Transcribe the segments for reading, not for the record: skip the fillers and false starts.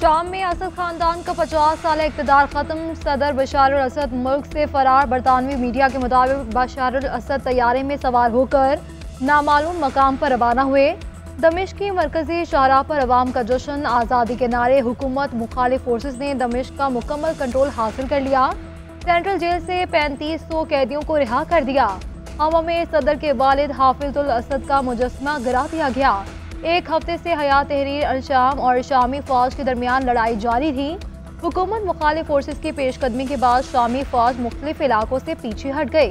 शाम में असद खानदान का 50 साल इक़्तिदार ख़त्म। सदर बशार अल असद मुल्क से फरार। बरतानवी मीडिया के मुताबिक बशार अल असद तैयारे में सवार होकर नामालूम मकाम पर रवाना हुए। दमिश्क की मरकजी शाहराह पर अवाम का जश्न, आज़ादी के नारे। हुकूमत मुखालिफ फोर्सेस ने दमिश्क का मुकम्मल कंट्रोल हासिल कर लिया। सेंट्रल जेल से 3500 कैदियों को रिहा कर दिया। हवा में सदर के वालिद हाफिजुल असद का मुजस्समा गिरा दिया गया। एक हफ्ते से हयात तहरीर अल शाम और शामी फौज के दरमियान लड़ाई जारी थी। हुकूमत मुखालिफ फोर्सेस की पेशकदमी के बाद शामी फौज मुख्तलिफ इलाकों से पीछे हट गई।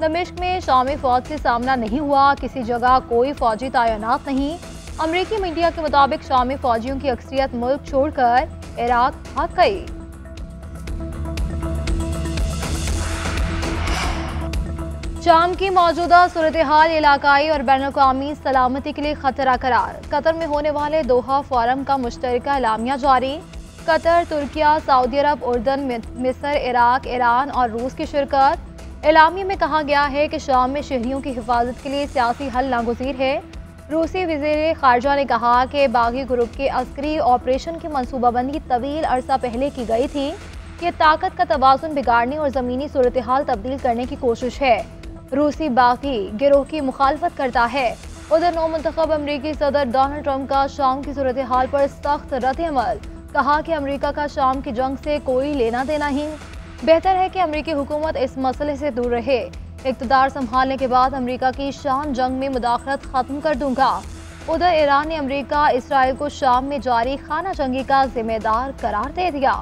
दमिश्क में शामी फौज से सामना नहीं हुआ। किसी जगह कोई फौजी तैनात नहीं। अमरीकी मीडिया के मुताबिक शामी फौजियों की अक्सरियत मुल्क छोड़कर इराक भाग गई। शाम की मौजूदा सूरत हाल इलाकाई और बैनुल-अक़वामी सलामती के लिए खतरा करार। कतर में होने वाले दोहा फोरम का मुश्तरका एलामिया जारी। कतर, तुर्किया, सऊदी अरब, उर्दन, मिस्र, इराक, ईरान और रूस की शिरकत। एलामिया में कहा गया है कि शाम में शहरियों की हिफाजत के लिए सियासी हल नागुज़ीर है। रूसी वज़ीर ख़ारजा ने कहा कि बागी ग्रुप के अस्करी ऑपरेशन की मनसूबाबंदी तवील अरसा पहले की गई थी। ये ताकत का तवाज़ुन बिगाड़ने और ज़मीनी सूरत हाल तब्दील करने की कोशिश है। रूसी बागी गिरोह की मुखालफत करता है। उधर नौमुंतखब अमरीकी सदर डोनाल्ड ट्रंप का शाम की सूरत हाल पर सख्त रद्द-ए-अमल। कहा कि अमरीका का शाम की जंग से कोई लेना देना ही। बेहतर है कि अमरीकी हुकूमत इस मसले से दूर रहे। इक़्तिदार संभालने के बाद अमरीका की शाम जंग में मुदाखलत खत्म कर दूंगा। उधर ईरान ने अमरीका इसराइल को शाम में जारी खाना जंगी का जिम्मेदार करार दे दिया।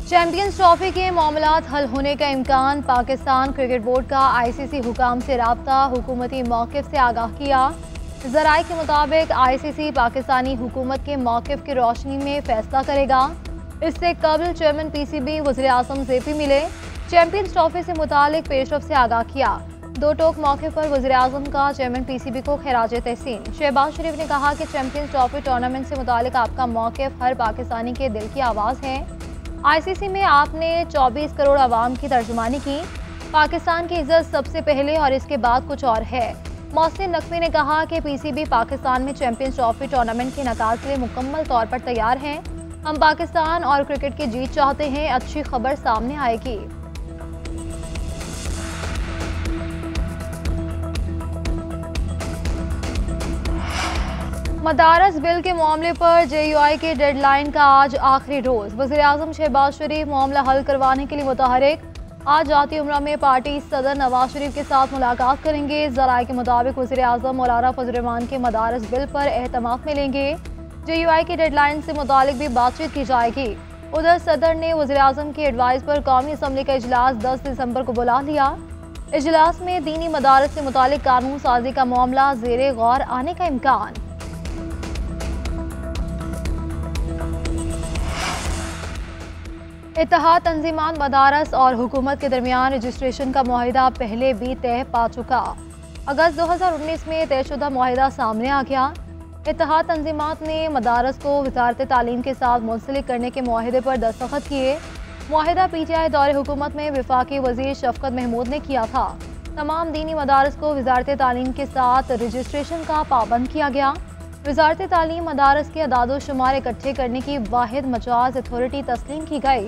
चैंपियंस ट्रॉफी के मामलात हल होने का इम्कान। पाकिस्तान क्रिकेट बोर्ड का ICC हुकाम से राब्ता। हुकूमती मौक़िफ़ से आगाह किया। ज़राए के मुताबिक ICC पाकिस्तानी हुकूमत के मौक़िफ़ की रोशनी में फैसला करेगा। इससे कबल चेयरमैन PCB वज़ीर आज़म JP मिले। चैंपियंस ट्रॉफी से मुतालिक पेशरफ से आगाह किया। दो टोक मौके पर वज़ीर आज़म का चेयरमैन PCB को खिराज तहसीन। शहबाज शरीफ ने कहा कि चैंपियंस ट्रॉफी टूर्नामेंट से मुतालिक आपका मौक़िफ़ हर पाकिस्तानी के दिल की आवाज़ है। ICC में आपने 24 करोड़ आवाम की तर्जुमानी की। पाकिस्तान की इज्जत सबसे पहले और इसके बाद कुछ और है। मोहसिन नकवी ने कहा कि PCB पाकिस्तान में चैंपियंस ट्रॉफी टूर्नामेंट के इनेकाद के लिए मुकम्मल तौर पर तैयार हैं। हम पाकिस्तान और क्रिकेट की जीत चाहते हैं। अच्छी खबर सामने आएगी। मदारस बिल के मामले पर JUI के डेडलाइन का आज आखिरी रोज। वज़ीर आज़म शहबाज शरीफ मामला हल करवाने के लिए मुतहरिक। आज जाती उम्रा में पार्टी सदर नवाज शरीफ के साथ मुलाकात करेंगे। ज़राए के मुताबिक वज़ीर आज़म मौलाना फजल रहमान के मदारस बिल पर एहतमाम मिलेंगे। JUI की डेडलाइन से मुतालिक भी बातचीत की जाएगी। उधर सदर ने वज़ीर आज़म की एडवाइस पर कौमी असम्बली का इजलास 10 दिसंबर को बुला लिया। इजलास में दीनी मदारस से मुतालिक कानून साजी का मामला ज़ेरे गौर आने का इम्कान। इत्तेहाद तंजीमात मदारस और हुकूमत के दरमियान रजिस्ट्रेशन का मुआहिदा पहले भी तय पा चुका। अगस्त 2019 में तयशुदा मुआहिदा सामने आ गया। इत्तेहाद तंजीमात ने मदारस को वजारत तालीम के साथ मुंसलिक करने के मुआहिदे पर दस्तखत किए। मुआहिदा PTI दौरे हुकूमत में वफाकी वजीर शफकत महमूद ने किया था। तमाम दीनी मदारस को वजारत तालीम के साथ रजिस्ट्रेशन का पाबंद किया गया। वजारत तालीम मदारस के अदाद शुमार इकट्ठे करने की वाहिद मजाज अथॉरिटी तस्लीम की गई।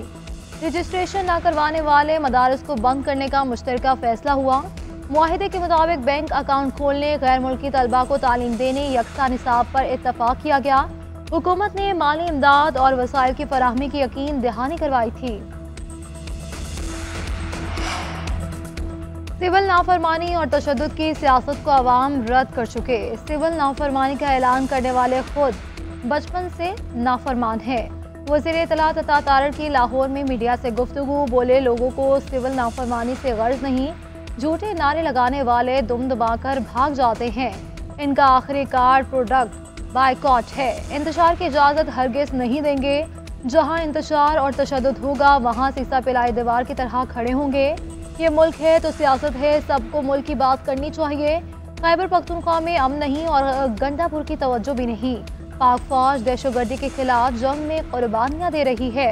रजिस्ट्रेशन न करवाने वाले मदारस को बंद करने का मुश्तरका फैसला हुआ। मुआहिदे के मुताबिक बैंक अकाउंट खोलने, गैर मुल्की तलबा को तालीम देने, यकसा निसाब पर इत्तफाक किया गया। हुकूमत ने माली इमदाद और वसाइल की फराहमी की यकीन दहानी करवाई थी। सिविल नाफरमानी और तशद्दुद की सियासत को अवाम रद्द कर चुके। सिविल नाफरमानी का ऐलान करने वाले खुद बचपन से नाफरमान है। वज़ीर इत्तलात अता तारड़ की लाहौर में मीडिया से गुफ्तगू। बोले, लोगों को सिविल नाफरमानी से गर्ज नहीं। झूठे नारे लगाने वाले दुम दबाकर भाग जाते हैं। इनका आखिरी कार प्रोडक्ट बायकॉट है। इंतशार की इजाज़त हरगिज़ नहीं देंगे। जहां इंतशार और तशद्दुद होगा वहां सीसा पिलाई दीवार की तरह खड़े होंगे। ये मुल्क है तो सियासत है। सबको मुल्क की बात करनी चाहिए। खैबर पख्तूनख्वा में अमन नहीं और गंडापुर की तवज्जो भी नहीं। पाक फौज दहशतगर्दी के खिलाफ जंग में कुर्बानियां दे रही है।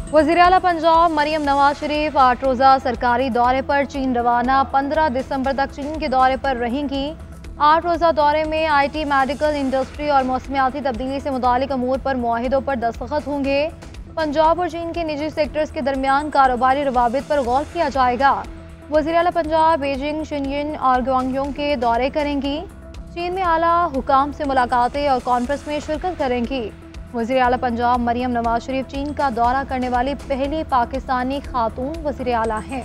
वज़ीर आला पंजाब मरियम नवाज शरीफ 8 रोज़ा सरकारी दौरे पर चीन रवाना। 15 दिसंबर तक चीन के दौरे पर रहेंगी। 8 रोज़ा दौरे में IT, मेडिकल, इंडस्ट्री और मौसमियाती तब्दीली से मुतालिक अमूर पर मुआहिदों पर दस्तखत होंगे। पंजाब और चीन के निजी सेक्टर्स के दरमियान कारोबारी रवाबित पर गौर किया जाएगा। वज़ीर आला पंजाब बीजिंग, शिनयिन और ग्वांगयोंग के दौरे करेंगी। चीन में आला हुकाम से मुलाकातें और कॉन्फ्रेंस में शिरकत करेंगी। वज़ीर आला पंजाब मरियम नवाज शरीफ चीन का दौरा करने वाली पहली पाकिस्तानी खातून वज़ीर आला हैं।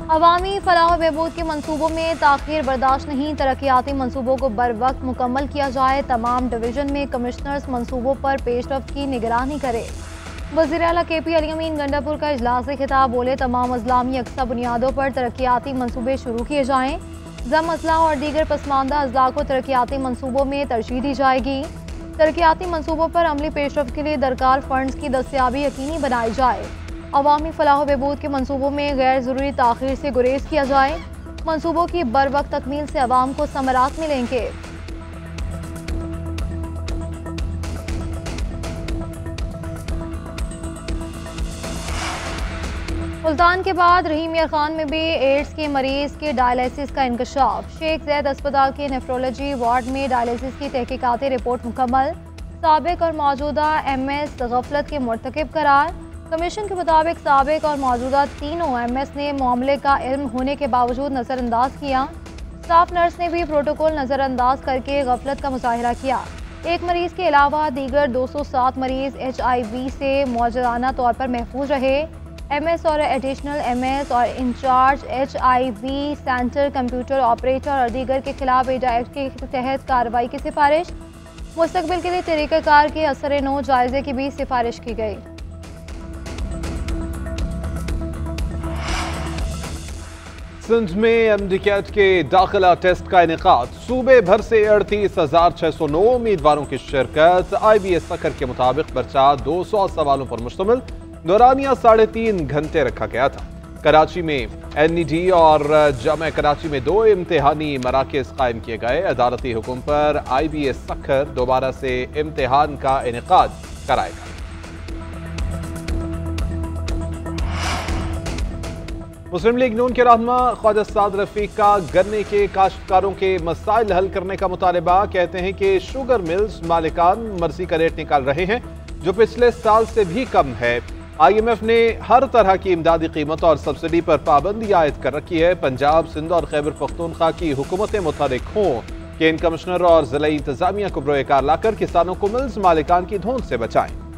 अवामी फलाह बहबूद के मनसूबों में ताख़ीर बर्दाश्त नहीं। तरक्याती मनसूबों को बर वक्त मुकम्मल किया जाए। तमाम डिवीज़न में कमिश्नर्स मनसूबों पर पेशरफ्त की निगरानी करे। वज़ीर आला KP अली अमीन गंडापुर का इजलास खिताब बोले, तमाम अज़लामी यकसा बुनियादों पर तरक्याती मनसूबे शुरू किए जाएँ। ज़म अज़ला और दीगर पसमानदा अज़ला को तरक्याती मनसूबों में तरजीह दी जाएगी। तरक्याती मनसूबों पर अमली पेशरफ्त के लिए दरकार फंड्स की दस्तियाबी यकीनी बनाई जाए। अवामी फलाह बहबूद के मनसूबों में गैर ज़रूरी ताख़ीर से गुरेज किया जाए। मनसूबों की बर वक्त तकमील से अवाम को समरात मिलेंगे। मुल्तान के बाद रहीम यार खान में भी एड्स के मरीज के डायलिसिस का इंकशाफ। शेख जैद अस्पताल के नेफ्रोलॉजी वार्ड में डायलिसिस की तहकीकाती रिपोर्ट मुकम्मल। साबिक और मौजूदा MS गफलत के मुर्तकिब करार। कमीशन के मुताबिक साबिक और मौजूदा तीनों MS ने मामले का इल्म होने के बावजूद नज़रअंदाज किया। स्टाफ नर्स ने भी प्रोटोकॉल नज़रअंदाज करके गफलत का मुजाहिरा किया। एक मरीज के अलावा दीगर 207 मरीज HIV से मौजूदाना तौर पर महफूज रहे। MS और एडिशनल MS और incharge HIV centre computer operator और दीगर के खिलाफ एडा एक्ट के तहत कार्रवाई की सिफारिश। मुस्तकबिल के लिए तरीक़ाकार के असर नो जायजे की भी सिफारिश की गई। सिंध में MD-CAT के दाखिला टेस्ट का इनेकाद। सूबे भर से 38,609 उम्मीदवारों की शिरकत। IBS सखर के मुताबिक पर्चा 200 सवालों पर मुश्तमिल। दौरानिया 3.5 घंटे रखा गया था। कराची में NED और जामिया कराची में 2 इम्तिहानी मराकज़ कायम किए गए। अदालती हुक्म पर IBS सखर दोबारा से इम्तिहान का इनेकाद कराएगा। मुस्लिम लीग नून के रहनुमा ख्वाजा साद रफीक का गन्ने के काश्तकारों के मसाइल हल करने का मुतालबा। कहते हैं कि शुगर मिल्स मालिकान मर्जी का रेट निकाल रहे हैं जो पिछले साल से भी कम है। IMF ने हर तरह की इमदादी कीमत और सब्सिडी पर पाबंदी आयद कर रखी है। पंजाब, सिंध और खैबर पख्तूनख्वा की हुकूमतें मुतहरिक हों कि इन कमिश्नर और जिला इंतजामिया को बरोए कार लाकर किसानों को मिल्स मालिकान की धोंध से बचाएं।